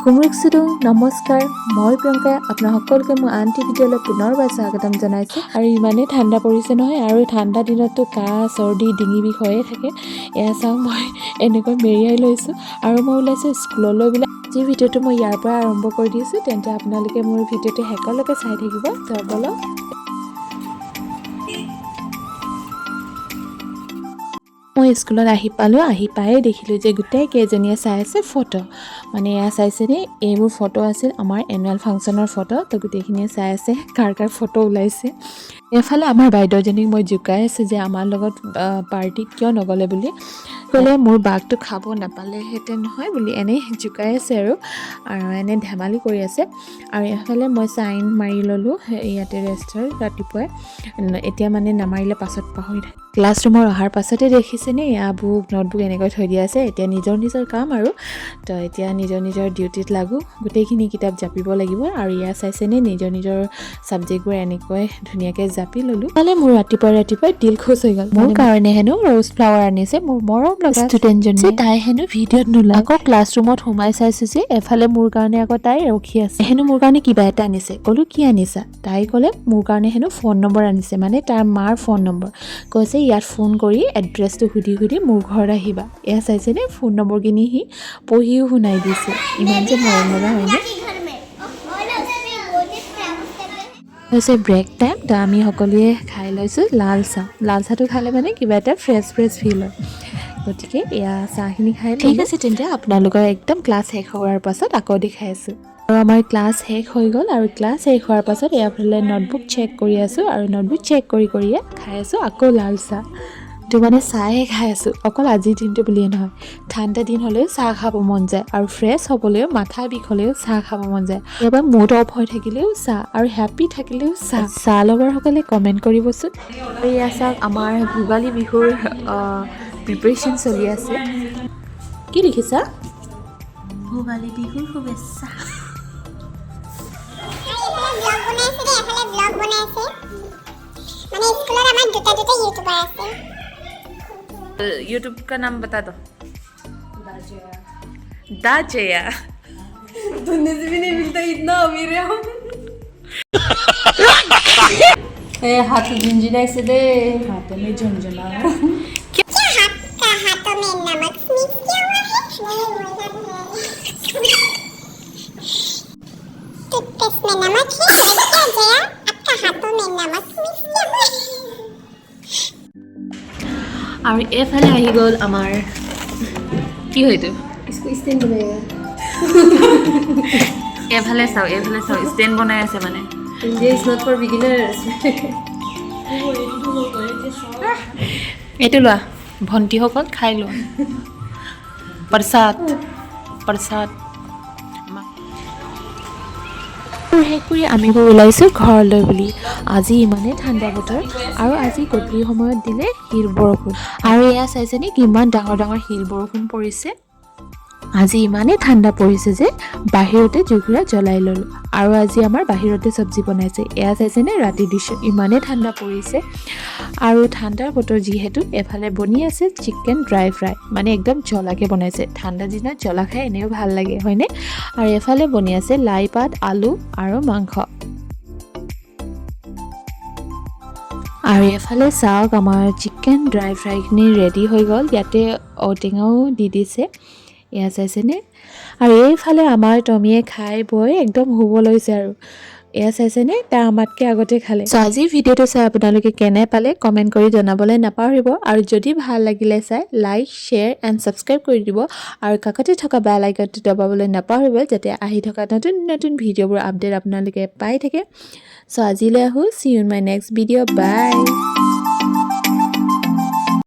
খুমৰুকচুদুং নমস্কাৰ মই প্ৰিয়ংকা আপোনাৰ সকলোকে মই আনটি ভিডিঅ'লৈ পুনৰবাৰ স্বাগতম জনাইছোঁ আৰু ইমানেই ঠাণ্ডা পৰিছে নহয় আৰু ঠাণ্ডা দিনততো কাহ চৰ্দি ডিঙি বিষ হৈয়ে থাকে এয়া চাওঁ মই এনেকৈ মেৰিয়াই লৈছোঁ আৰু মই ওলাইছোঁ স্কুললৈ বোলে যি ভিডিঅ'টো মই ইয়াৰ পৰা আৰম্ভ কৰি দিছোঁ তেন্তে আপোনালোকে মোৰ ভিডিঅ'টো শেষলৈকে চাই থাকিব তো বলক মই স্কুলত আহি পালোঁ আহি পায়ে দেখিলোঁ যে গোটেই কেইজনীয়ে চাই আছে ফটো মানে এয়া চাইছেনে এইবোৰ ফটো আছিল আমাৰ এনুৱেল ফাংচনৰ ফটো তো গোটেইখিনিয়ে চাই আছে কাৰ কাৰ ফটো ওলাইছে এফালে আমাৰ বাইদেউজনীক মই জোকাই আছোঁ যে আমাৰ লগত পাৰ্টিত কিয় নগ'লে বুলি ক'লে মোৰ বাঘটো খাব নাপালেহেঁতেন নহয় বুলি এনেই জোকাই আছে আৰু এনে ধেমালি কৰি আছে আৰু এফালে মই চাইন মাৰি ল'লোঁ ইয়াতে ৰেজিষ্টাৰ ৰাতিপুৱাই এতিয়া মানে নামাৰিলে পাছত পাহৰি থাকে ক্লাছৰুমৰ অহাৰ পাছতে দেখিছেনে এয়া বুক নোটবুক এনেকৈ থৈ দিয়া আছে এতিয়া নিজৰ কাম আৰু তো এতিয়া নিজৰ ডিউটিত লাগো গোটেইখিনি কিতাপ জাপিব লাগিব আৰু এয়া চাইছেনে নিজৰ ছাবজেক্টবোৰ এনেকৈ ধুনীয়াকৈ জাপি ল'লোঁ মানে মোৰ ৰাতিপুৱাই দিল খুচ হৈ গ'ল মোৰ কাৰণে হেনো ৰ'জ ফ্লাৱাৰ আনিছে মোৰ মৰম লগা ষ্টুডেণ্টজনী তাই হেনো ভিডিঅ'ত নোলায় আকৌ ক্লাছৰুমত সোমাই চাইছোঁ যে এফালে মোৰ কাৰণে আকৌ তাই ৰখি আছে হেনো মোৰ কাৰণে কিবা এটা আনিছে ক'লোঁ কি আনিছা তাই ক'লে মোৰ কাৰণে হেনো ফোন নম্বৰ আনিছে মানে তাৰ মাৰ ফোন নম্বৰ কৈছে ইয়াত ফোন কৰি এড্ৰেছটো সুধি মোৰ ঘৰত আহিবা এয়া চাইছেনে ফোন নম্বৰখিনি সি পঢ়িও শুনাই দিছে ইমান যে মৰম লগা হয়নে হৈছে ব্ৰেক টাইম তো আমি সকলোৱে খাই লৈছোঁ লাল চাহটো খালে মানে কিবা এটা ফ্ৰেছ ফিল হয় গতিকে এয়া চাহখিনি খাই ঠিক আছে তেন্তে আপোনালোকৰ একদম ক্লাছ শেষ হোৱাৰ পাছত আকৌ দেখাই আছোঁ আৰু আমাৰ ক্লাছ শেষ হৈ গ'ল আৰু ক্লাছ শেষ হোৱাৰ পাছত এয়াফালে নোটবুক চেক কৰি আছোঁ আৰু নোটবুক চেক কৰিয়ে খাই আছোঁ আকৌ লাল চাহ তো মানে চাহে খাই আছোঁ অকল আজিৰ দিনটো বুলিয়ে নহয় ঠাণ্ডা দিন হ'লেও চাহ খাব মন যায় আৰু ফ্ৰেছ হ'বলৈও মাথা বিষ হ'লেও চাহ খাব মন যায় এবাৰ মুড অফ হৈ থাকিলেও চাহ আৰু হেপী থাকিলেও চাহ লগৰসকলে কমেণ্ট কৰিবচোন এয়া চাওক আমাৰ ভোগালী বিহুৰ প্ৰিপাৰেশ্যন চলি আছে কি লিখিছা ভোগালী বিহুৰ শুভেচ্ছা यूट्यूब का नाम बता दो दाजया दुनिया से भी नहीं मिलता इतना अमीर है हम हाथ झुंझुना से दे हाथ में झुंझुना हाथों में नमक मिक्स किया हुआ है टूथपेस्ट में नमक है क्या जया आपका हाथों में नमक मिक्स किया हुआ है আৰু এফালে আহি গ'ল আমাৰ কি হয়তো इसको स्टैंड बनाएगा এফালে চাওঁ ষ্টেণ্ড বনাই আছে মানে India is not for beginners এইটো লোৱা ভণ্টিসকল খাই লোৱা প্ৰসাদ শেষ কৰি আমি ওলাইছোঁ ঘৰলৈ বুলি আজি ইমানেই ঠাণ্ডা বতৰ আৰু আজি গধূলি সময়ত দিলে শিল বৰষুণ আৰু এয়া চাইছেনে কিমান ডাঙৰ শিল বৰষুণ পৰিছে আজি ইমানেই ঠাণ্ডা পৰিছে যে বাহিৰতে জুইকুৰা জ্বলাই ল'লোঁ আৰু আজি আমাৰ বাহিৰতে চব্জি বনাইছে এয়া চাইছেনে ৰাতি দৃশ্য ইমানেই ঠাণ্ডা পৰিছে আৰু ঠাণ্ডাৰ বতৰ যিহেতু এফালে বনি আছে চিকেন ড্ৰাই ফ্ৰাই মানে একদম জ্বলাকৈ বনাইছে ঠাণ্ডা দিনত জ্বলা খাই এনেও ভাল লাগে হয়নে আৰু এফালে বনি আছে লাই পাত আলু আৰু মাংস আৰু এফালে চাওক আমাৰ চিকেন ড্ৰাই ফ্ৰাইখিনি ৰেডি হৈ গ'ল ইয়াতে ঔটেঙাও দি দিছে এয়া চাইছেনে আৰু এইফালে আমাৰ টমীয়ে খাই বৈ একদম শুব লৈছে আৰু এয়া চাইছেনে তাৰ আমাতকৈ আগতে খালে চ' আজিৰ ভিডিঅ'টো চাই আপোনালোকে কেনে পালে কমেণ্ট কৰি জনাবলৈ নাপাহৰিব আৰু যদি ভাল লাগিলে চাই লাইক শ্বেয়াৰ এণ্ড ছাবস্ক্ৰাইব কৰি দিব আৰু কাষতে থকা বেল আইকনটো দবাবলৈ নাপাহৰিব যাতে আহি থকা নতুন ভিডিঅ'বোৰ আপডেট আপোনালোকে পাই থাকে চ' আজিলৈ আহোঁ see you in my next video' by